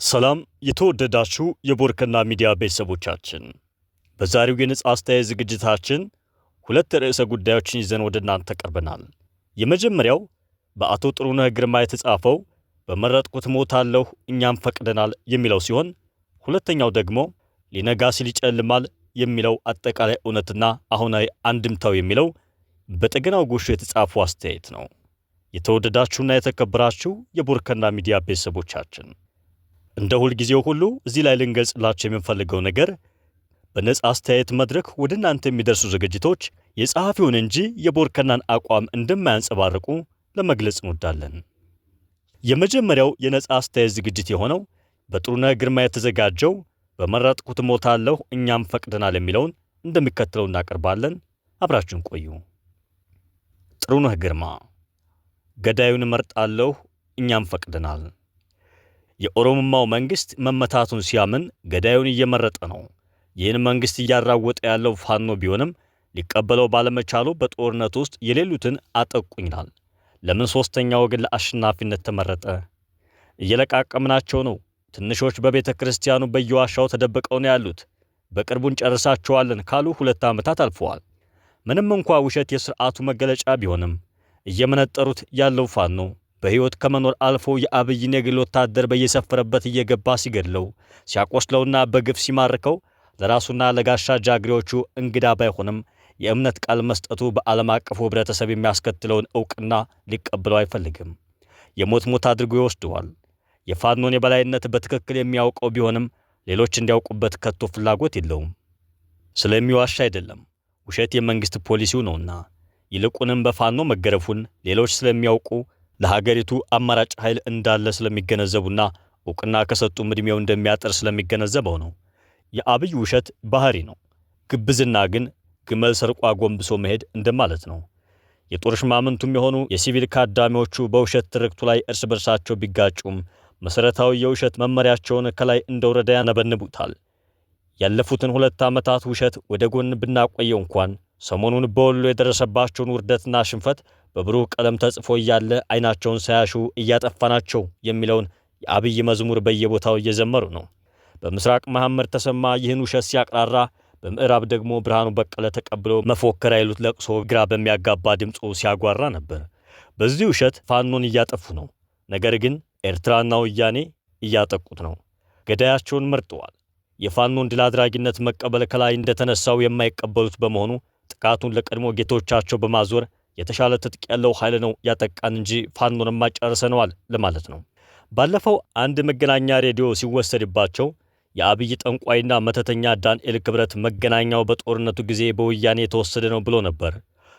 ሰላም የተወደዳችሁ የቦርከና ሚዲያ ቤተሰቦቻችን፣ በዛሬው የነጻ አስተያየት ዝግጅታችን ሁለት ርዕሰ ጉዳዮችን ይዘን ወደ እናንተ ቀርበናል። የመጀመሪያው በአቶ ጥሩነህ ግርማ የተጻፈው በመረጥኩት ሞታለሁ እኛም ፈቅደናል የሚለው ሲሆን፣ ሁለተኛው ደግሞ ሊነጋ ሲል ይጨልማል የሚለው አጠቃላይ እውነትና አሁናዊ አንድምታው የሚለው በጠገናው ጎሹ የተጻፈው አስተያየት ነው። የተወደዳችሁና የተከበራችሁ የቦርከና ሚዲያ ቤተሰቦቻችን፣ እንደ ሁልጊዜው ሁሉ እዚህ ላይ ልንገልጽላችሁ የምንፈልገው ነገር በነጻ አስተያየት መድረክ ወደ እናንተ የሚደርሱ ዝግጅቶች የጸሐፊውን እንጂ የቦርከናን አቋም እንደማያንጸባርቁ ለመግለጽ እንወዳለን። የመጀመሪያው የነጻ አስተያየት ዝግጅት የሆነው በጥሩነህ ግርማ የተዘጋጀው በመረጥኩት ሞታለሁ እኛም ፈቅደናል የሚለውን እንደሚከተለው እናቀርባለን። አብራችሁን ቆዩ። ጥሩነህ ግርማ ገዳዩን እመርጣለሁ እኛም ፈቅደናል። የኦሮሞማው መንግስት መመታቱን ሲያምን ገዳዩን እየመረጠ ነው። ይህን መንግስት እያራወጠ ያለው ፋኖ ቢሆንም ሊቀበለው ባለመቻሉ በጦርነት ውስጥ የሌሉትን አጠቁኝናል። ለምን ሶስተኛ ወገን ለአሸናፊነት ተመረጠ? እየለቃቀምናቸው ነው። ትንሾች በቤተ ክርስቲያኑ በየዋሻው ተደብቀው ነው ያሉት። በቅርቡ እንጨርሳቸዋለን ካሉ 2 ዓመታት አልፈዋል። ምንም እንኳ ውሸት የሥርዓቱ መገለጫ ቢሆንም እየመነጠሩት ያለው ፋኖ በሕይወት ከመኖር አልፎ የአብይን የግል ወታደር በየሰፈረበት እየገባ ሲገድለው ሲያቆስለውና በግፍ ሲማርከው ለራሱና ለጋሻ ጃግሬዎቹ እንግዳ ባይሆንም የእምነት ቃል መስጠቱ በዓለም አቀፉ ህብረተሰብ የሚያስከትለውን ዕውቅና ሊቀበለው አይፈልግም። የሞት ሞት አድርጎ ይወስደዋል። የፋኖን የበላይነት በትክክል የሚያውቀው ቢሆንም ሌሎች እንዲያውቁበት ከቶ ፍላጎት የለውም። ስለሚዋሽ አይደለም፣ ውሸት የመንግሥት ፖሊሲው ነውና። ይልቁንም በፋኖ መገረፉን ሌሎች ስለሚያውቁ ለሀገሪቱ አማራጭ ኃይል እንዳለ ስለሚገነዘቡና ዕውቅና ከሰጡም ዕድሜው እንደሚያጠር ስለሚገነዘበው ነው። የአብይ ውሸት ባህሪ ነው። ግብዝና ግን ግመል ሰርቋ ጎንብሶ መሄድ እንደማለት ነው። የጦር ሽማምንቱም የሆኑ የሲቪል ካዳሚዎቹ በውሸት ትርክቱ ላይ እርስ በርሳቸው ቢጋጩም መሠረታዊ የውሸት መመሪያቸውን ከላይ እንደወረደ ያነበንቡታል። ያለፉትን 2 ዓመታት ውሸት ወደ ጎን ብናቆየው እንኳን ሰሞኑን በወሎ የደረሰባቸውን ውርደትና ሽንፈት በብሩህ ቀለም ተጽፎ እያለ አይናቸውን ሳያሹ እያጠፋናቸው የሚለውን የአብይ መዝሙር በየቦታው እየዘመሩ ነው። በምስራቅ መሐመድ ተሰማ ይህን ውሸት ሲያቅራራ፣ በምዕራብ ደግሞ ብርሃኑ በቀለ ተቀብሎ መፎከር አይሉት ለቅሶ ግራ በሚያጋባ ድምፁ ሲያጓራ ነበር። በዚህ ውሸት ፋኖን እያጠፉ ነው። ነገር ግን ኤርትራና ወያኔ እያጠቁት ነው። ገዳያቸውን መርጠዋል። የፋኖን ድል አድራጊነት መቀበል ከላይ እንደተነሳው የማይቀበሉት በመሆኑ ጥቃቱን ለቀድሞ ጌቶቻቸው በማዞር የተሻለ ትጥቅ ያለው ኃይል ነው ያጠቃን እንጂ ፋኖንማ ጨርሰነዋል ለማለት ነው። ባለፈው አንድ መገናኛ ሬዲዮ ሲወሰድባቸው የአብይ ጠንቋይና መተተኛ ዳንኤል ክብረት መገናኛው በጦርነቱ ጊዜ በወያኔ የተወሰደ ነው ብሎ ነበር።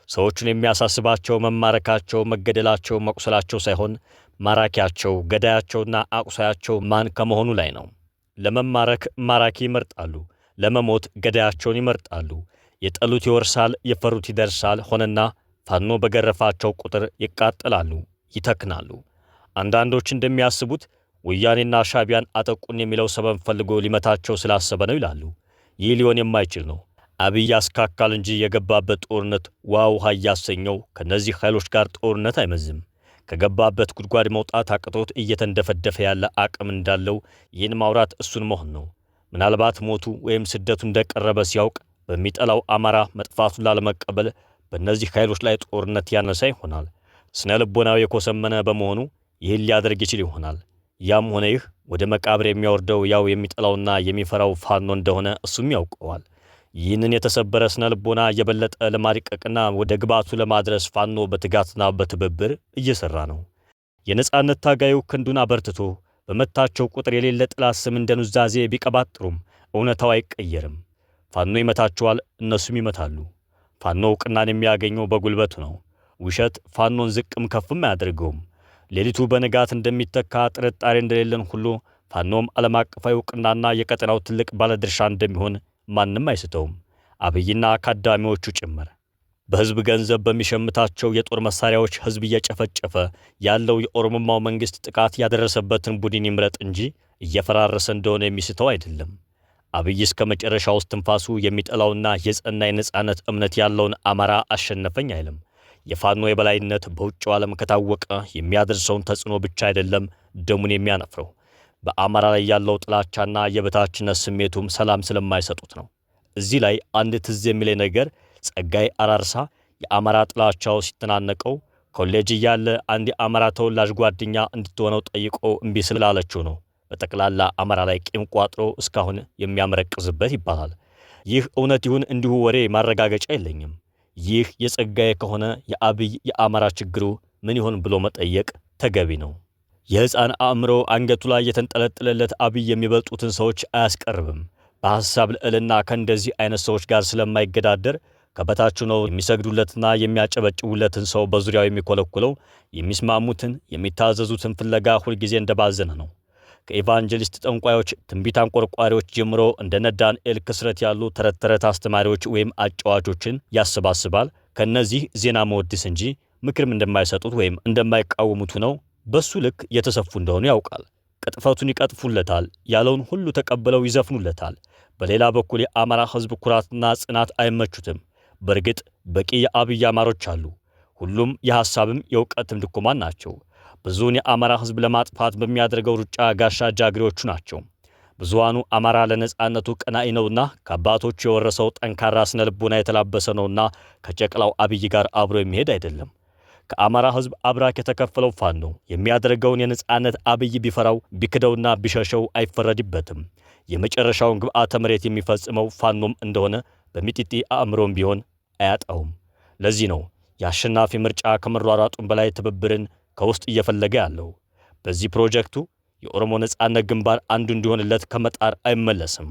ሰዎቹን የሚያሳስባቸው መማረካቸው፣ መገደላቸው፣ መቁሰላቸው ሳይሆን ማራኪያቸው፣ ገዳያቸውና አቁሳያቸው ማን ከመሆኑ ላይ ነው። ለመማረክ ማራኪ ይመርጣሉ፣ ለመሞት ገዳያቸውን ይመርጣሉ። የጠሉት ይወርሳል፣ የፈሩት ይደርሳል ሆነና ፋኖ በገረፋቸው ቁጥር ይቃጠላሉ፣ ይተክናሉ። አንዳንዶች እንደሚያስቡት ወያኔና ሻቢያን አጠቁን የሚለው ሰበብ ፈልጎ ሊመታቸው ስላሰበ ነው ይላሉ። ይህ ሊሆን የማይችል ነው። አብይ ያስካካል እንጂ የገባበት ጦርነት ውሃ እያሰኘው ከነዚህ ኃይሎች ጋር ጦርነት አይመዝም። ከገባበት ጉድጓድ መውጣት አቅቶት እየተንደፈደፈ ያለ አቅም እንዳለው ይህን ማውራት እሱን መሆን ነው። ምናልባት ሞቱ ወይም ስደቱ እንደቀረበ ሲያውቅ በሚጠላው አማራ መጥፋቱን ላለመቀበል በእነዚህ ኃይሎች ላይ ጦርነት ያነሳ ይሆናል። ስነ ልቦናው የኮሰመነ በመሆኑ ይህን ሊያደርግ ይችል ይሆናል። ያም ሆነ ይህ ወደ መቃብር የሚያወርደው ያው የሚጠላውና የሚፈራው ፋኖ እንደሆነ እሱም ያውቀዋል። ይህንን የተሰበረ ስነ ልቦና የበለጠ ለማድቀቅና ወደ ግባቱ ለማድረስ ፋኖ በትጋትና በትብብር እየሰራ ነው። የነጻነት ታጋዩ ክንዱን አበርትቶ በመታቸው ቁጥር የሌለ ጥላት ስም እንደ ኑዛዜ ቢቀባጥሩም እውነታው አይቀየርም። ፋኖ ይመታቸዋል፣ እነሱም ይመታሉ። ፋኖ ዕውቅናን የሚያገኘው በጉልበቱ ነው። ውሸት ፋኖን ዝቅም ከፍም አያደርገውም። ሌሊቱ በንጋት እንደሚተካ ጥርጣሬ እንደሌለን ሁሉ ፋኖም ዓለም አቀፋዊ ዕውቅናና የቀጠናው ትልቅ ባለድርሻ እንደሚሆን ማንም አይስተውም፣ አብይና አካዳሚዎቹ ጭምር። በሕዝብ ገንዘብ በሚሸምታቸው የጦር መሳሪያዎች ሕዝብ እየጨፈጨፈ ያለው የኦሮሞማው መንግሥት ጥቃት ያደረሰበትን ቡድን ይምረጥ እንጂ እየፈራረሰ እንደሆነ የሚስተው አይደለም። አብይ እስከ መጨረሻው እስትንፋሱ የሚጠላውና የጸና የነጻነት እምነት ያለውን አማራ አሸነፈኝ አይልም። የፋኖ የበላይነት በውጭው ዓለም ከታወቀ የሚያደርሰውን ተጽዕኖ ብቻ አይደለም ደሙን የሚያነፍረው። በአማራ ላይ ያለው ጥላቻና የበታችነት ስሜቱም ሰላም ስለማይሰጡት ነው። እዚህ ላይ አንድ ትዝ የሚለኝ ነገር ጸጋይ አራርሳ የአማራ ጥላቻው ሲተናነቀው ኮሌጅ እያለ አንድ የአማራ ተወላጅ ጓደኛ እንድትሆነው ጠይቆ እምቢ ስላለችው ነው በጠቅላላ አማራ ላይ ቂም ቋጥሮ እስካሁን የሚያመረቅዝበት ይባላል። ይህ እውነት ይሁን እንዲሁ ወሬ ማረጋገጫ የለኝም። ይህ የጸጋዬ ከሆነ የአብይ የአማራ ችግሩ ምን ይሆን ብሎ መጠየቅ ተገቢ ነው። የሕፃን አእምሮ አንገቱ ላይ የተንጠለጠለለት አብይ የሚበልጡትን ሰዎች አያስቀርብም። በሐሳብ ልዕልና ከእንደዚህ አይነት ሰዎች ጋር ስለማይገዳደር ከበታቹ ነው የሚሰግዱለትና የሚያጨበጭቡለትን ሰው በዙሪያው የሚኮለኩለው የሚስማሙትን የሚታዘዙትን ፍለጋ ሁልጊዜ እንደባዘነ ነው። ከኢቫንጀሊስት ጠንቋዮች፣ ትንቢት አንቆርቋሪዎች ጀምሮ እንደነ ዳንኤል ክስረት ያሉ ተረት ተረት አስተማሪዎች ወይም አጫዋቾችን ያሰባስባል። ከነዚህ ዜና መወድስ እንጂ ምክርም እንደማይሰጡት ወይም እንደማይቃወሙት ነው በሱ ልክ የተሰፉ እንደሆኑ ያውቃል። ቅጥፈቱን ይቀጥፉለታል፣ ያለውን ሁሉ ተቀብለው ይዘፍኑለታል። በሌላ በኩል የአማራ ሕዝብ ኩራትና ጽናት አይመቹትም። በእርግጥ በቂ የአብይ አማሮች አሉ። ሁሉም የሐሳብም የእውቀትም ድኩማን ናቸው። ብዙውን የአማራ ሕዝብ ለማጥፋት በሚያደርገው ሩጫ ጋሻ ጃግሬዎቹ ናቸው። ብዙሃኑ አማራ ለነጻነቱ ቀናኢ ነውና ከአባቶቹ የወረሰው ጠንካራ ስነ ልቦና የተላበሰ ነውና ከጨቅላው አብይ ጋር አብሮ የሚሄድ አይደለም። ከአማራ ሕዝብ አብራክ የተከፈለው ፋኖ የሚያደርገውን የነጻነት አብይ ቢፈራው ቢክደውና ቢሸሸው አይፈረድበትም። የመጨረሻውን ግብዓተ መሬት የሚፈጽመው ፋኖም እንደሆነ በሚጢጢ አእምሮም ቢሆን አያጣውም። ለዚህ ነው የአሸናፊ ምርጫ ከመሯሯጡም በላይ ትብብርን ከውስጥ እየፈለገ ያለው። በዚህ ፕሮጀክቱ የኦሮሞ ነጻነት ግንባር አንዱ እንዲሆንለት ከመጣር አይመለስም።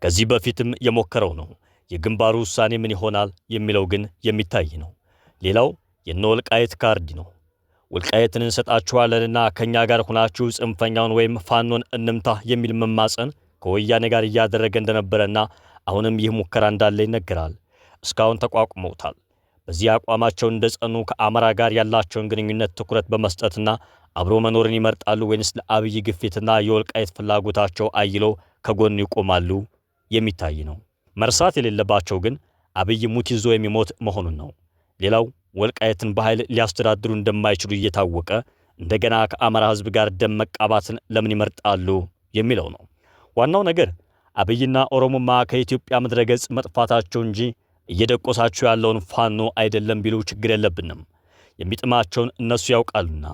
ከዚህ በፊትም የሞከረው ነው። የግንባሩ ውሳኔ ምን ይሆናል የሚለው ግን የሚታይ ነው። ሌላው የነ ወልቃይት ካርድ ነው። ወልቃይትን እንሰጣችኋለንና ከኛ ጋር ሆናችሁ ጽንፈኛውን ወይም ፋኖን እንምታ የሚል መማጸን ከወያኔ ጋር እያደረገ እንደነበረና አሁንም ይህ ሙከራ እንዳለ ይነገራል። እስካሁን ተቋቁመውታል። በዚህ አቋማቸው እንደጸኑ ከአማራ ጋር ያላቸውን ግንኙነት ትኩረት በመስጠትና አብሮ መኖርን ይመርጣሉ ወይንስ ለአብይ ግፊትና የወልቃይት ፍላጎታቸው አይሎ ከጎኑ ይቆማሉ የሚታይ ነው። መርሳት የሌለባቸው ግን አብይ ሙት ይዞ የሚሞት መሆኑን ነው። ሌላው ወልቃይትን በኃይል ሊያስተዳድሩ እንደማይችሉ እየታወቀ እንደገና ከአማራ ሕዝብ ጋር ደም መቃባትን ለምን ይመርጣሉ የሚለው ነው። ዋናው ነገር አብይና ኦሮሞማ ከኢትዮጵያ ምድረ ገጽ መጥፋታቸው እንጂ እየደቆሳቸው ያለውን ፋኖ አይደለም ቢሉ ችግር የለብንም። የሚጥማቸውን እነሱ ያውቃሉና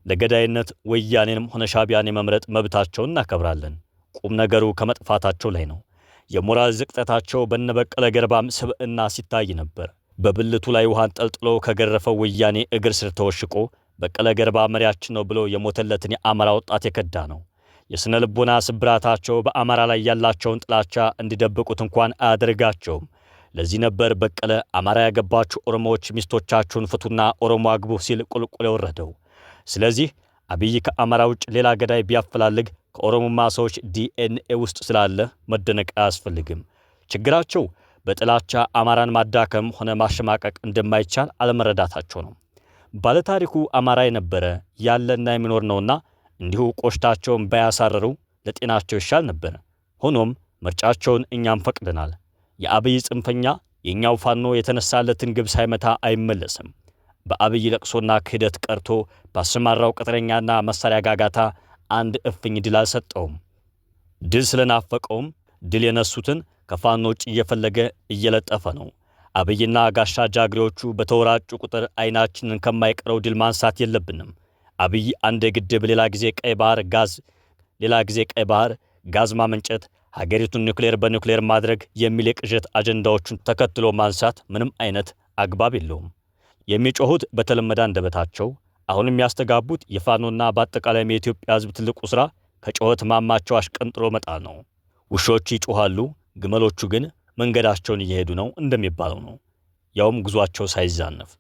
ለገዳይነት ወያኔንም ሆነ ሻቢያን የመምረጥ መብታቸውን እናከብራለን። ቁም ነገሩ ከመጥፋታቸው ላይ ነው። የሞራል ዝቅጠታቸው በነበቀለ ገርባም ስብዕና ሲታይ ነበር። በብልቱ ላይ ውሃን ጠልጥሎ ከገረፈው ወያኔ እግር ስር ተወሽቆ በቀለ ገርባ መሪያችን ነው ብሎ የሞተለትን የአማራ ወጣት የከዳ ነው። የስነ ልቦና ስብራታቸው በአማራ ላይ ያላቸውን ጥላቻ እንዲደብቁት እንኳን አያደርጋቸውም። ለዚህ ነበር በቀለ አማራ ያገባችሁ ኦሮሞዎች ሚስቶቻችሁን ፍቱና ኦሮሞ አግቡ ሲል ቁልቁል የወረደው። ስለዚህ አብይ ከአማራ ውጭ ሌላ ገዳይ ቢያፈላልግ ከኦሮሞማ ሰዎች ዲኤንኤ ውስጥ ስላለ መደነቅ አያስፈልግም። ችግራቸው በጥላቻ አማራን ማዳከም ሆነ ማሸማቀቅ እንደማይቻል አለመረዳታቸው ነው። ባለታሪኩ አማራ የነበረ ያለና የሚኖር ነውና እንዲሁ ቆሽታቸውን ባያሳረሩ ለጤናቸው ይሻል ነበር። ሆኖም ምርጫቸውን እኛም ፈቅደናል። የአብይ ጽንፈኛ የኛው ፋኖ የተነሳለትን ግብ ሳይመታ አይመለስም። በአብይ ለቅሶና ክህደት ቀርቶ ባሰማራው ቅጥረኛና መሳሪያ ጋጋታ አንድ እፍኝ ድል አልሰጠውም። ድል ስለናፈቀውም ድል የነሱትን ከፋኖ ውጭ እየፈለገ እየለጠፈ ነው። አብይና ጋሻ ጃግሬዎቹ በተወራጩ ቁጥር አይናችንን ከማይቀረው ድል ማንሳት የለብንም። አብይ አንድ ግድብ፣ ሌላ ጊዜ ቀይ ባህር ጋዝ፣ ሌላ ጊዜ ቀይ ባህር ጋዝ ማመንጨት፣ ሀገሪቱን ኒውክሌር በኒውክሌር ማድረግ የሚል የቅዠት አጀንዳዎቹን ተከትሎ ማንሳት ምንም አይነት አግባብ የለውም። የሚጮሁት በተለመደ አንደበታቸው አሁን የሚያስተጋቡት የፋኖና በአጠቃላይ የኢትዮጵያ ሕዝብ ትልቁ ሥራ ከጮኸት ማማቸው አሽቀንጥሮ መጣል ነው። ውሾች ይጮኻሉ፣ ግመሎቹ ግን መንገዳቸውን እየሄዱ ነው እንደሚባለው ነው። ያውም ጉዟቸው ሳይዛነፍ።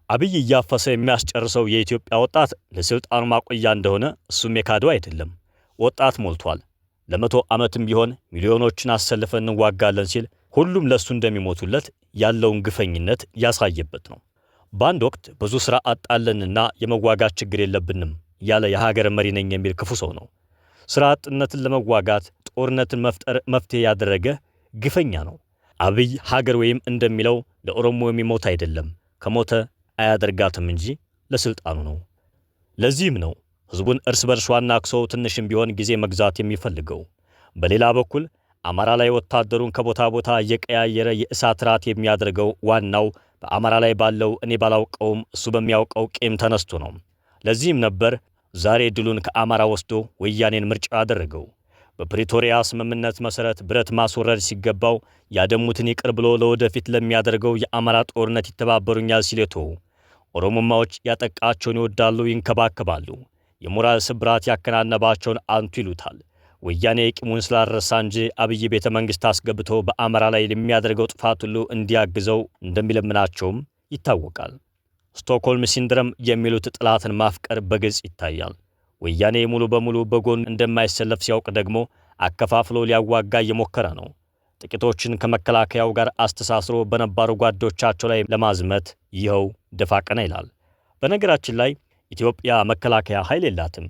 አብይ እያፈሰ የሚያስጨርሰው የኢትዮጵያ ወጣት ለስልጣኑ ማቆያ እንደሆነ እሱም የካደው አይደለም። ወጣት ሞልቷል። ለ100 ዓመትም ቢሆን ሚሊዮኖችን አሰልፈን እንዋጋለን ሲል ሁሉም ለሱ እንደሚሞቱለት ያለውን ግፈኝነት ያሳየበት ነው። በአንድ ወቅት ብዙ ሥራ አጣለንና የመዋጋት ችግር የለብንም ያለ የሀገር መሪ ነኝ የሚል ክፉ ሰው ነው። ሥራ አጥነትን ለመዋጋት ጦርነትን መፍጠር መፍትሄ ያደረገ ግፈኛ ነው። አብይ ሀገር ወይም እንደሚለው ለኦሮሞ የሚሞት አይደለም፣ ከሞተ አያደርጋትም እንጂ ለስልጣኑ ነው። ለዚህም ነው ህዝቡን እርስ በርሱ አናክሶ ትንሽም ቢሆን ጊዜ መግዛት የሚፈልገው። በሌላ በኩል አማራ ላይ ወታደሩን ከቦታ ቦታ እየቀያየረ የእሳት ራት የሚያደርገው ዋናው በአማራ ላይ ባለው እኔ ባላውቀውም እሱ በሚያውቀው ቂም ተነስቶ ነው። ለዚህም ነበር ዛሬ ድሉን ከአማራ ወስዶ ወያኔን ምርጫ ያደረገው። በፕሪቶሪያ ስምምነት መሰረት ብረት ማስወረድ ሲገባው ያደሙትን ይቅር ብሎ ለወደፊት ለሚያደርገው የአማራ ጦርነት ይተባበሩኛል ሲሌቶ ኦሮሞማዎች ያጠቃቸውን ይወዳሉ፣ ይንከባከባሉ። የሞራል ስብራት ያከናነባቸውን አንቱ ይሉታል። ወያኔ ቂሙን ስላረሳ እንጂ አብይ ቤተ መንግስት አስገብቶ በአማራ ላይ የሚያደርገው ጥፋት ሁሉ እንዲያግዘው እንደሚለምናቸውም ይታወቃል። ስቶክሆልም ሲንድረም የሚሉት ጥላትን ማፍቀር በግልጽ ይታያል። ወያኔ ሙሉ በሙሉ በጎን እንደማይሰለፍ ሲያውቅ ደግሞ አከፋፍሎ ሊያዋጋ እየሞከረ ነው። ጥቂቶችን ከመከላከያው ጋር አስተሳስሮ በነባሩ ጓዶቻቸው ላይ ለማዝመት ይኸው ደፋ ቀና ይላል። በነገራችን ላይ ኢትዮጵያ መከላከያ ኃይል የላትም።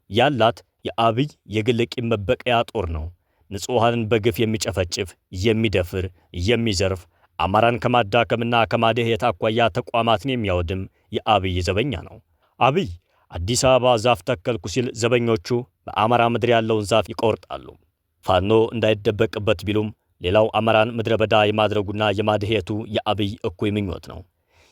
ያላት የአብይ የግል ቂም መበቀያ ጦር ነው። ንጹሐንን በግፍ የሚጨፈጭፍ፣ የሚደፍር፣ የሚዘርፍ፣ አማራን ከማዳከምና ከማደህየት አኳያ ተቋማትን የሚያወድም የአብይ ዘበኛ ነው። አብይ አዲስ አበባ ዛፍ ተከልኩ ሲል ዘበኞቹ በአማራ ምድር ያለውን ዛፍ ይቆርጣሉ። ፋኖ እንዳይደበቅበት ቢሉም ሌላው አማራን ምድረ በዳ የማድረጉና የማደህየቱ የአብይ እኩይ ምኞት ነው።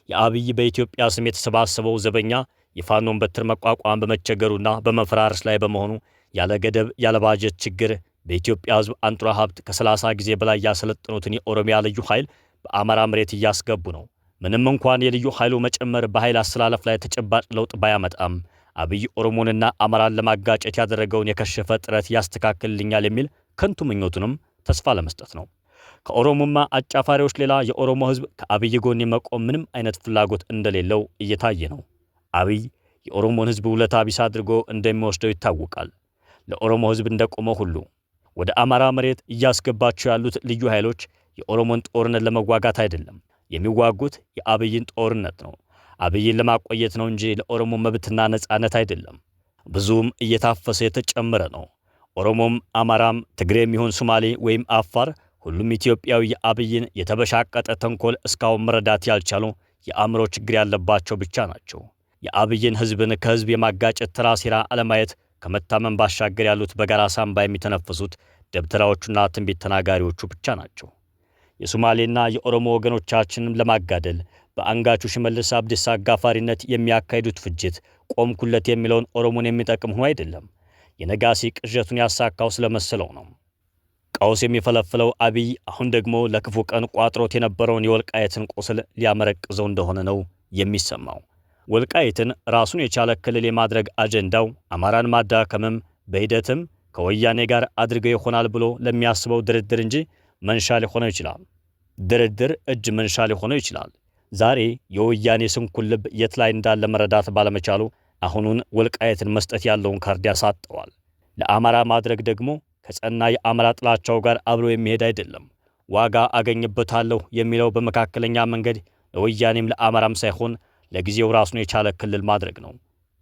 የአብይ በኢትዮጵያ ስም የተሰባሰበው ዘበኛ የፋኖን በትር መቋቋም በመቸገሩና በመፈራረስ ላይ በመሆኑ ያለ ገደብ ያለ ባጀት ችግር በኢትዮጵያ ሕዝብ አንጡራ ሀብት ከ30 ጊዜ በላይ ያሰለጠኑትን የኦሮሚያ ልዩ ኃይል በአማራ መሬት እያስገቡ ነው። ምንም እንኳን የልዩ ኃይሉ መጨመር በኃይል አስተላለፍ ላይ ተጨባጭ ለውጥ ባያመጣም አብይ ኦሮሞንና አማራን ለማጋጨት ያደረገውን የከሸፈ ጥረት ያስተካክልልኛል የሚል ከንቱ ምኞቱንም ተስፋ ለመስጠት ነው። ከኦሮሞማ አጫፋሪዎች ሌላ የኦሮሞ ሕዝብ ከአብይ ጎን የመቆም ምንም አይነት ፍላጎት እንደሌለው እየታየ ነው። አብይ የኦሮሞን ሕዝብ ውለታ ቢስ አድርጎ እንደሚወስደው ይታወቃል። ለኦሮሞ ሕዝብ እንደቆመ ሁሉ ወደ አማራ መሬት እያስገባቸው ያሉት ልዩ ኃይሎች የኦሮሞን ጦርነት ለመዋጋት አይደለም የሚዋጉት፣ የአብይን ጦርነት ነው። አብይን ለማቆየት ነው እንጂ ለኦሮሞ መብትና ነጻነት አይደለም። ብዙም እየታፈሰ የተጨመረ ነው። ኦሮሞም፣ አማራም፣ ትግሬም ይሁን ሶማሌ ወይም አፋር ሁሉም ኢትዮጵያዊ የአብይን የተበሻቀጠ ተንኮል እስካሁን መረዳት ያልቻሉ የአእምሮ ችግር ያለባቸው ብቻ ናቸው። የአብይን ህዝብን ከህዝብ የማጋጨት ተራ ሴራ አለማየት ከመታመን ባሻገር ያሉት በጋራ ሳንባ የሚተነፍሱት ደብተራዎቹና ትንቢት ተናጋሪዎቹ ብቻ ናቸው። የሶማሌና የኦሮሞ ወገኖቻችንን ለማጋደል በአንጋቹ ሽመልስ አብዲሳ አጋፋሪነት የሚያካሂዱት ፍጅት ቆምኩለት የሚለውን ኦሮሞን የሚጠቅም ሆኖ አይደለም። የነጋሲ ቅዠቱን ያሳካው ስለመሰለው ነው። ቀውስ የሚፈለፍለው አብይ አሁን ደግሞ ለክፉ ቀን ቋጥሮት የነበረውን የወልቃየትን ቁስል ሊያመረቅዘው እንደሆነ ነው የሚሰማው። ወልቃየትን ራሱን የቻለ ክልል የማድረግ አጀንዳው አማራን ማዳከምም በሂደትም ከወያኔ ጋር አድርገው ይሆናል ብሎ ለሚያስበው ድርድር እንጂ መንሻ ሊሆነው ይችላል። ድርድር እጅ መንሻ ሊሆነው ይችላል። ዛሬ የወያኔ ስንኩል ልብ የት ላይ እንዳለ መረዳት ባለመቻሉ አሁኑን ወልቃየትን መስጠት ያለውን ካርድ ያሳጠዋል። ለአማራ ማድረግ ደግሞ ከጸና የአማራ ጥላቻው ጋር አብሮ የሚሄድ አይደለም። ዋጋ አገኝበታለሁ የሚለው በመካከለኛ መንገድ ለወያኔም ለአማራም ሳይሆን ለጊዜው ራሱን የቻለ ክልል ማድረግ ነው።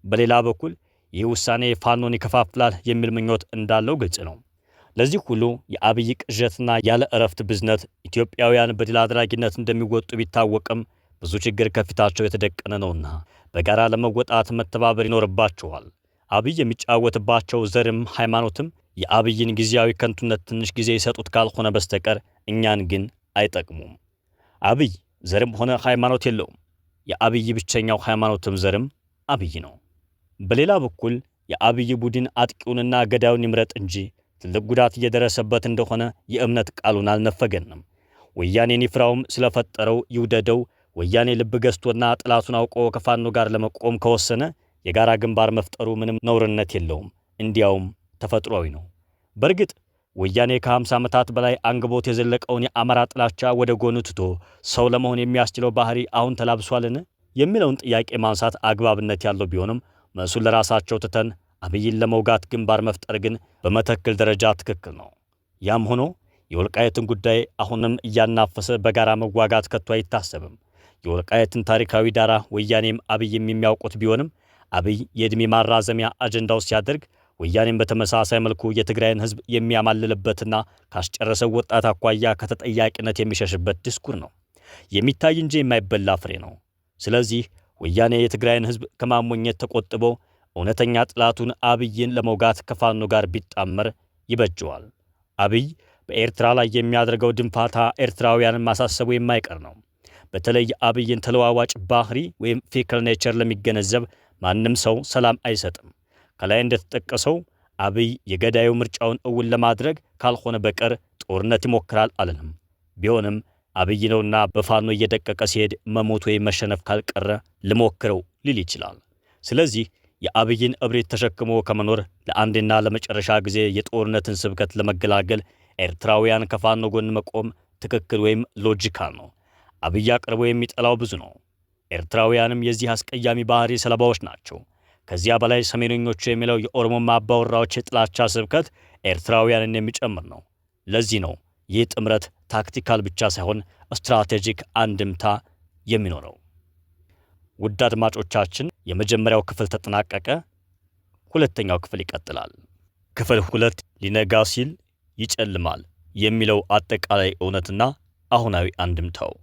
በሌላ በኩል ይህ ውሳኔ ፋኖን ይከፋፍላል የሚል ምኞት እንዳለው ግልጽ ነው። ለዚህ ሁሉ የአብይ ቅዠትና ያለ እረፍት ብዝነት ኢትዮጵያውያን በድል አድራጊነት እንደሚወጡ ቢታወቅም ብዙ ችግር ከፊታቸው የተደቀነ ነውና በጋራ ለመወጣት መተባበር ይኖርባቸዋል። አብይ የሚጫወትባቸው ዘርም ሃይማኖትም የአብይን ጊዜያዊ ከንቱነት ትንሽ ጊዜ ይሰጡት ካልሆነ በስተቀር እኛን ግን አይጠቅሙም። አብይ ዘርም ሆነ ሃይማኖት የለውም። የአብይ ብቸኛው ሃይማኖትም ዘርም አብይ ነው። በሌላ በኩል የአብይ ቡድን አጥቂውንና ገዳዩን ይምረጥ እንጂ ትልቅ ጉዳት እየደረሰበት እንደሆነ የእምነት ቃሉን አልነፈገንም። ወያኔን ይፍራውም ስለፈጠረው ይውደደው። ወያኔ ልብ ገዝቶና ጥላቱን አውቆ ከፋኖ ጋር ለመቆም ከወሰነ የጋራ ግንባር መፍጠሩ ምንም ነውርነት የለውም። እንዲያውም ተፈጥሯዊ ነው። በእርግጥ ወያኔ ከ50 ዓመታት በላይ አንግቦት የዘለቀውን የአማራ ጥላቻ ወደ ጎን ትቶ ሰው ለመሆን የሚያስችለው ባህሪ አሁን ተላብሷልን የሚለውን ጥያቄ ማንሳት አግባብነት ያለው ቢሆንም መልሱን ለራሳቸው ትተን አብይን ለመውጋት ግንባር መፍጠር ግን በመተክል ደረጃ ትክክል ነው። ያም ሆኖ የወልቃየትን ጉዳይ አሁንም እያናፈሰ በጋራ መዋጋት ከቶ አይታሰብም። የወልቃየትን ታሪካዊ ዳራ ወያኔም አብይም የሚያውቁት ቢሆንም አብይ የዕድሜ ማራዘሚያ አጀንዳው ሲያደርግ ወያኔም በተመሳሳይ መልኩ የትግራይን ሕዝብ የሚያማልልበትና ካስጨረሰው ወጣት አኳያ ከተጠያቂነት የሚሸሽበት ዲስኩር ነው። የሚታይ እንጂ የማይበላ ፍሬ ነው። ስለዚህ ወያኔ የትግራይን ሕዝብ ከማሞኘት ተቆጥቦ እውነተኛ ጥላቱን አብይን ለመውጋት ከፋኖ ጋር ቢጣመር ይበጀዋል። አብይ በኤርትራ ላይ የሚያደርገው ድንፋታ ኤርትራውያንን ማሳሰቡ የማይቀር ነው። በተለይ አብይን ተለዋዋጭ ባህሪ ወይም ፊክል ኔቸር ለሚገነዘብ ማንም ሰው ሰላም አይሰጥም። ከላይ እንደተጠቀሰው አብይ የገዳዩ ምርጫውን እውን ለማድረግ ካልሆነ በቀር ጦርነት ይሞክራል አለንም። ቢሆንም አብይ ነውና በፋኖ እየደቀቀ ሲሄድ መሞት ወይም መሸነፍ ካልቀረ ልሞክረው ሊል ይችላል። ስለዚህ የአብይን እብሪት ተሸክሞ ከመኖር ለአንድና ለመጨረሻ ጊዜ የጦርነትን ስብከት ለመገላገል ኤርትራውያን ከፋኖ ጎን መቆም ትክክል ወይም ሎጂካል ነው። አብይ አቅርቦ የሚጠላው ብዙ ነው። ኤርትራውያንም የዚህ አስቀያሚ ባህሪ ሰለባዎች ናቸው። ከዚያ በላይ ሰሜነኞቹ የሚለው የኦሮሞ አባወራዎች የጥላቻ ስብከት ኤርትራውያንን የሚጨምር ነው። ለዚህ ነው ይህ ጥምረት ታክቲካል ብቻ ሳይሆን ስትራቴጂክ አንድምታ የሚኖረው። ውድ አድማጮቻችን የመጀመሪያው ክፍል ተጠናቀቀ። ሁለተኛው ክፍል ይቀጥላል። ክፍል 2 ሊነጋ ሲል ይጨልማል የሚለው አጠቃላይ እውነትና አሁናዊ አንድምታው።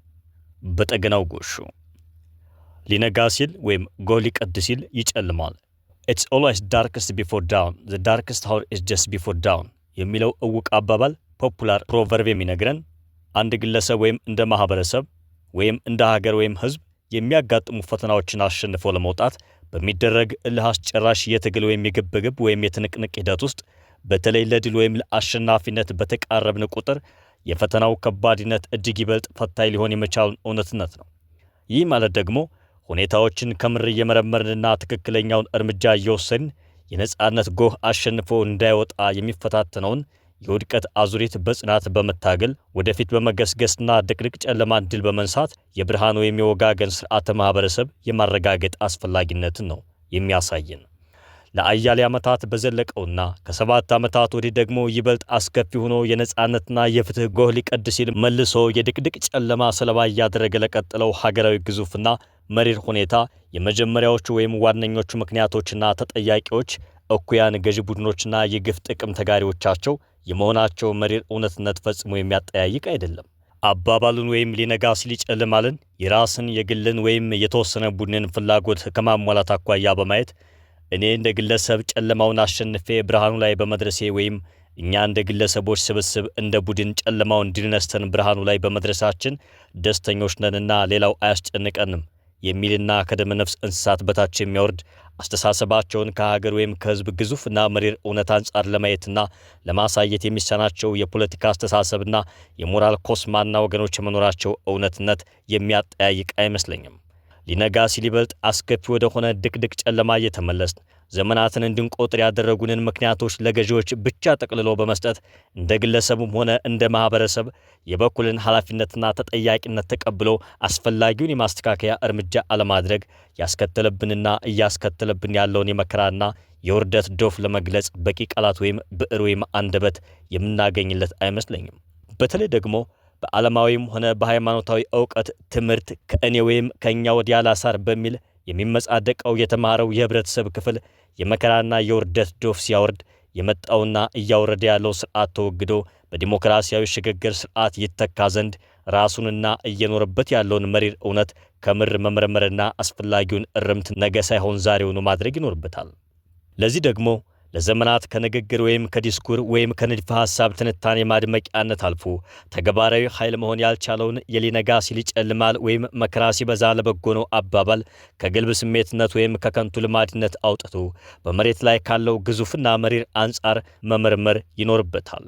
በጠገናው ጎሹ ሊነጋ ሲል ወይም ጎህ ሊቀድ ሲል ይጨልማል። It's always darkest before dawn. The darkest hour is just before dawn የሚለው እውቅ አባባል ፖፑላር ፕሮቨርብ የሚነግረን አንድ ግለሰብ ወይም እንደ ማህበረሰብ ወይም እንደ ሀገር ወይም ህዝብ የሚያጋጥሙ ፈተናዎችን አሸንፎ ለመውጣት በሚደረግ እልህ አስጨራሽ የትግል ወይም የግብግብ ወይም የትንቅንቅ ሂደት ውስጥ በተለይ ለድል ወይም ለአሸናፊነት በተቃረብን ቁጥር የፈተናው ከባድነት እጅግ ይበልጥ ፈታኝ ሊሆን የመቻሉን እውነትነት ነው። ይህ ማለት ደግሞ ሁኔታዎችን ከምር እየመረመርንና ትክክለኛውን እርምጃ እየወሰድን የነጻነት ጎህ አሸንፎ እንዳይወጣ የሚፈታተነውን የውድቀት አዙሪት በጽናት በመታገል ወደፊት በመገስገስና ድቅድቅ ጨለማን ድል በመንሳት የብርሃን ወይም የወጋገን ስርዓተ ማህበረሰብ የማረጋገጥ አስፈላጊነትን ነው የሚያሳየን። ለአያሌ ዓመታት በዘለቀውና ከ7 ዓመታት ወዲህ ደግሞ ይበልጥ አስከፊ ሆኖ የነጻነትና የፍትህ ጎህ ሊቀድ ሲል መልሶ የድቅድቅ ጨለማ ሰለባ እያደረገ ለቀጠለው ሀገራዊ ግዙፍና መሪር ሁኔታ የመጀመሪያዎቹ ወይም ዋነኞቹ ምክንያቶችና ተጠያቂዎች እኩያን ገዢ ቡድኖችና የግፍ ጥቅም ተጋሪዎቻቸው የመሆናቸው መሪር እውነትነት ፈጽሞ የሚያጠያይቅ አይደለም። አባባሉን ወይም ሊነጋ ሲል ይጨልማልን የራስን የግልን ወይም የተወሰነ ቡድንን ፍላጎት ከማሟላት አኳያ በማየት እኔ እንደ ግለሰብ ጨለማውን አሸንፌ ብርሃኑ ላይ በመድረሴ ወይም እኛ እንደ ግለሰቦች ስብስብ እንደ ቡድን ጨለማውን ድል ነስተን ብርሃኑ ላይ በመድረሳችን ደስተኞች ነንና ሌላው አያስጨንቀንም የሚልና ከደመ ነፍስ እንስሳት በታች የሚያወርድ አስተሳሰባቸውን ከሀገር ወይም ከህዝብ ግዙፍና መሪር እውነት አንጻር ለማየትና ለማሳየት የሚሳናቸው የፖለቲካ አስተሳሰብና የሞራል ኮስማና ወገኖች የመኖራቸው እውነትነት የሚያጠያይቅ አይመስለኝም። ሊነጋ ሲል ይበልጥ አስከፊ ወደሆነ ድቅድቅ ጨለማ እየተመለስን ዘመናትን እንድንቆጥር ያደረጉንን ምክንያቶች ለገዢዎች ብቻ ጠቅልሎ በመስጠት እንደ ግለሰቡም ሆነ እንደ ማህበረሰብ የበኩልን ኃላፊነትና ተጠያቂነት ተቀብሎ አስፈላጊውን የማስተካከያ እርምጃ አለማድረግ ያስከተለብንና እያስከተለብን ያለውን የመከራና የውርደት ዶፍ ለመግለጽ በቂ ቃላት ወይም ብዕር ወይም አንደበት የምናገኝለት አይመስለኝም። በተለይ ደግሞ በዓለማዊም ሆነ በሃይማኖታዊ ዕውቀት ትምህርት ከእኔ ወይም ከእኛ ወዲያ ላሳር በሚል የሚመጻደቀው የተማረው የህብረተሰብ ክፍል የመከራና የውርደት ዶፍ ሲያወርድ የመጣውና እያወረደ ያለው ስርዓት ተወግዶ በዲሞክራሲያዊ ሽግግር ስርዓት ይተካ ዘንድ ራሱንና እየኖረበት ያለውን መሪር እውነት ከምር መመርመርና አስፈላጊውን እርምት ነገ ሳይሆን ዛሬውኑ ማድረግ ይኖርበታል። ለዚህ ደግሞ ለዘመናት ከንግግር ወይም ከዲስኩር ወይም ከንድፈ ሐሳብ ትንታኔ ማድመቂያነት አልፎ ተግባራዊ ኃይል መሆን ያልቻለውን የሊነጋ ሲል ይጨልማል ወይም መከራ ሲበዛ ለበጎ ነው አባባል ከግልብ ስሜትነት ወይም ከከንቱ ልማድነት አውጥቶ በመሬት ላይ ካለው ግዙፍና መሪር አንጻር መመርመር ይኖርበታል።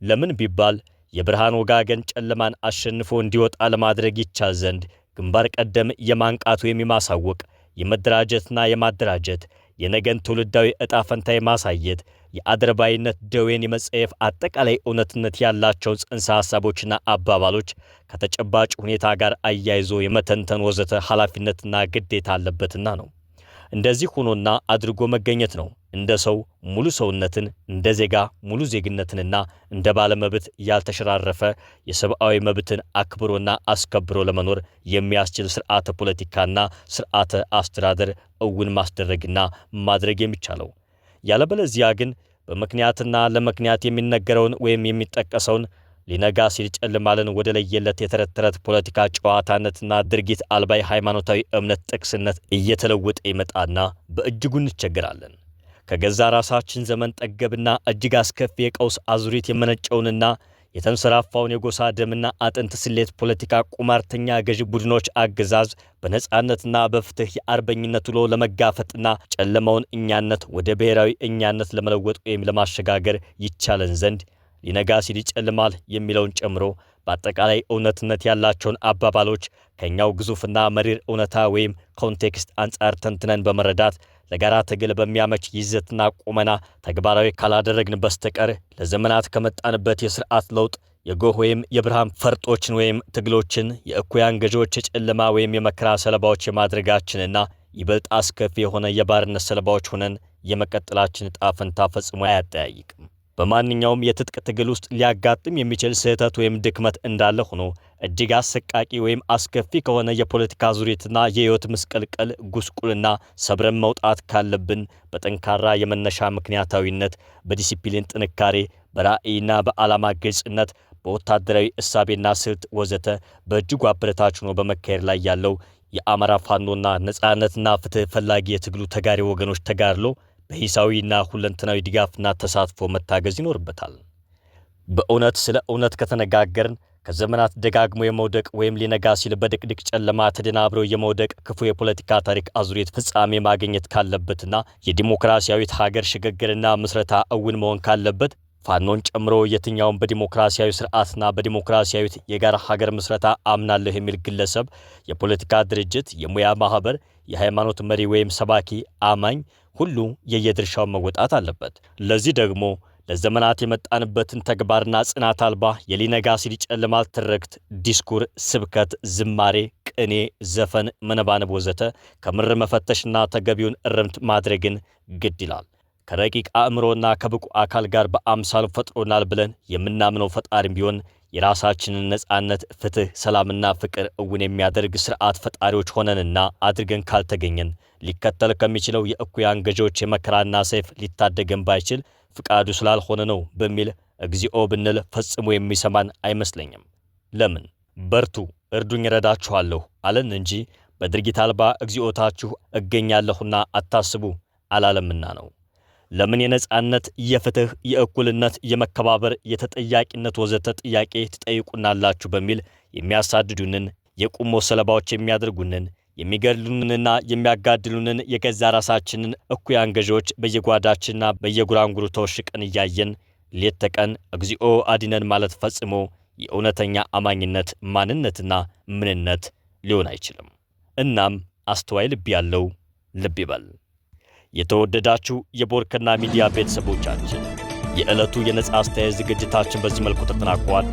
ለምን ቢባል የብርሃን ወጋገን ጨለማን አሸንፎ እንዲወጣ ለማድረግ ይቻል ዘንድ ግንባር ቀደም የማንቃት ወይም የማሳወቅ የመደራጀትና የማደራጀት የነገን ትውልዳዊ ዕጣ ፈንታ የማሳየት የአድረባይነት ደዌን የመጸየፍ አጠቃላይ እውነትነት ያላቸው ጽንሰ ሐሳቦችና አባባሎች ከተጨባጭ ሁኔታ ጋር አያይዞ የመተንተን ወዘተ ኃላፊነትና ግዴታ አለበትና ነው። እንደዚህ ሆኖና አድርጎ መገኘት ነው እንደ ሰው ሙሉ ሰውነትን እንደ ዜጋ ሙሉ ዜግነትንና እንደ ባለመብት ያልተሸራረፈ የሰብአዊ መብትን አክብሮና አስከብሮ ለመኖር የሚያስችል ስርዓተ ፖለቲካና ስርዓተ አስተዳደር እውን ማስደረግና ማድረግ የሚቻለው። ያለበለዚያ ግን በምክንያትና ለምክንያት የሚነገረውን ወይም የሚጠቀሰውን ሊነጋ ሲል ጨልማልን ወደ ለየለት የተረተረት ፖለቲካ ጨዋታነትና ድርጊት አልባይ ሃይማኖታዊ እምነት ጥቅስነት እየተለወጠ ይመጣና በእጅጉ እንቸገራለን። ከገዛ ራሳችን ዘመን ጠገብና እጅግ አስከፊ የቀውስ አዙሪት የመነጨውንና የተንሰራፋውን የጎሳ ደምና አጥንት ስሌት ፖለቲካ ቁማርተኛ ገዥ ቡድኖች አገዛዝ በነጻነትና በፍትህ የአርበኝነት ውሎ ለመጋፈጥና ጨለማውን እኛነት ወደ ብሔራዊ እኛነት ለመለወጥ ወይም ለማሸጋገር ይቻለን ዘንድ ሊነጋ ሲል ይጨልማል የሚለውን ጨምሮ በአጠቃላይ እውነትነት ያላቸውን አባባሎች ከኛው ግዙፍና መሪር እውነታ ወይም ኮንቴክስት አንጻር ተንትነን በመረዳት ለጋራ ትግል በሚያመች ይዘትና ቁመና ተግባራዊ ካላደረግን በስተቀር ለዘመናት ከመጣንበት የሥርዓት ለውጥ የጎህ ወይም የብርሃን ፈርጦችን ወይም ትግሎችን የእኩያን ገዢዎች የጨለማ ወይም የመከራ ሰለባዎች የማድረጋችንና ይበልጥ አስከፊ የሆነ የባርነት ሰለባዎች ሆነን የመቀጠላችን ዕጣ ፈንታ ፈጽሞ አያጠያይቅም። በማንኛውም የትጥቅ ትግል ውስጥ ሊያጋጥም የሚችል ስህተት ወይም ድክመት እንዳለ ሆኖ እጅግ አሰቃቂ ወይም አስከፊ ከሆነ የፖለቲካ ዙሪትና የህይወት ምስቅልቅል ጉስቁልና ሰብረን መውጣት ካለብን በጠንካራ የመነሻ ምክንያታዊነት፣ በዲሲፕሊን ጥንካሬ፣ በራዕይና በዓላማ ግልጽነት፣ በወታደራዊ እሳቤና ስልት ወዘተ በእጅጉ አበረታች ሆኖ በመካሄድ ላይ ያለው የአማራ ፋኖና ነጻነትና ፍትህ ፈላጊ የትግሉ ተጋሪ ወገኖች ተጋድሎ በሂሳዊና ሁለንተናዊ ድጋፍና ተሳትፎ መታገዝ ይኖርበታል። በእውነት ስለ እውነት ከተነጋገርን ከዘመናት ደጋግሞ የመውደቅ ወይም ሊነጋ ሲል በድቅድቅ ጨለማ ተደናብሮ የመውደቅ ክፉ የፖለቲካ ታሪክ አዙሪት ፍጻሜ ማግኘት ካለበትና የዲሞክራሲያዊት ሀገር ሽግግርና ምስረታ እውን መሆን ካለበት ፋኖን ጨምሮ የትኛውን በዲሞክራሲያዊ ስርዓትና በዲሞክራሲያዊት የጋራ ሀገር ምስረታ አምናለሁ የሚል ግለሰብ፣ የፖለቲካ ድርጅት፣ የሙያ ማህበር፣ የሃይማኖት መሪ ወይም ሰባኪ አማኝ ሁሉ የየድርሻውን መወጣት አለበት። ለዚህ ደግሞ ለዘመናት የመጣንበትን ተግባርና ጽናት አልባ የሊነጋ ሲል ይጨልማል ትርክት፣ ዲስኩር፣ ስብከት፣ ዝማሬ፣ ቅኔ፣ ዘፈን፣ መነባነብ ወዘተ ከምር መፈተሽና ተገቢውን እርምት ማድረግን ግድ ይላል። ከረቂቅ አእምሮና ከብቁ አካል ጋር በአምሳሉ ፈጥሮናል ብለን የምናምነው ፈጣሪም ቢሆን የራሳችንን ነጻነት፣ ፍትህ፣ ሰላምና ፍቅር እውን የሚያደርግ ስርዓት ፈጣሪዎች ሆነንና አድርገን ካልተገኘን ሊከተል ከሚችለው የእኩያን ገዢዎች የመከራና ሰይፍ ሊታደገን ባይችል ፍቃዱ ስላልሆነ ነው በሚል እግዚኦ ብንል ፈጽሞ የሚሰማን አይመስለኝም። ለምን? በርቱ፣ እርዱኝ፣ እረዳችኋለሁ አለን እንጂ በድርጊት አልባ እግዚኦታችሁ እገኛለሁና አታስቡ አላለምና ነው። ለምን የነጻነት፣ የፍትህ፣ የእኩልነት፣ የመከባበር፣ የተጠያቂነት ወዘተ ጥያቄ ትጠይቁናላችሁ በሚል የሚያሳድዱንን የቁሞ ሰለባዎች የሚያደርጉንን የሚገድሉንና የሚያጋድሉንን የገዛ ራሳችንን እኩያን ገዢዎች በየጓዳችንና በየጉራንጉሩ ተወሽቀን እያየን ሌት ተቀን እግዚኦ አዲነን ማለት ፈጽሞ የእውነተኛ አማኝነት ማንነትና ምንነት ሊሆን አይችልም። እናም አስተዋይ ልብ ያለው ልብ ይበል። የተወደዳችሁ የቦርከና ሚዲያ ቤተሰቦቻችን የዕለቱ የነጻ አስተያየት ዝግጅታችን በዚህ መልኩ ተጠናቋል።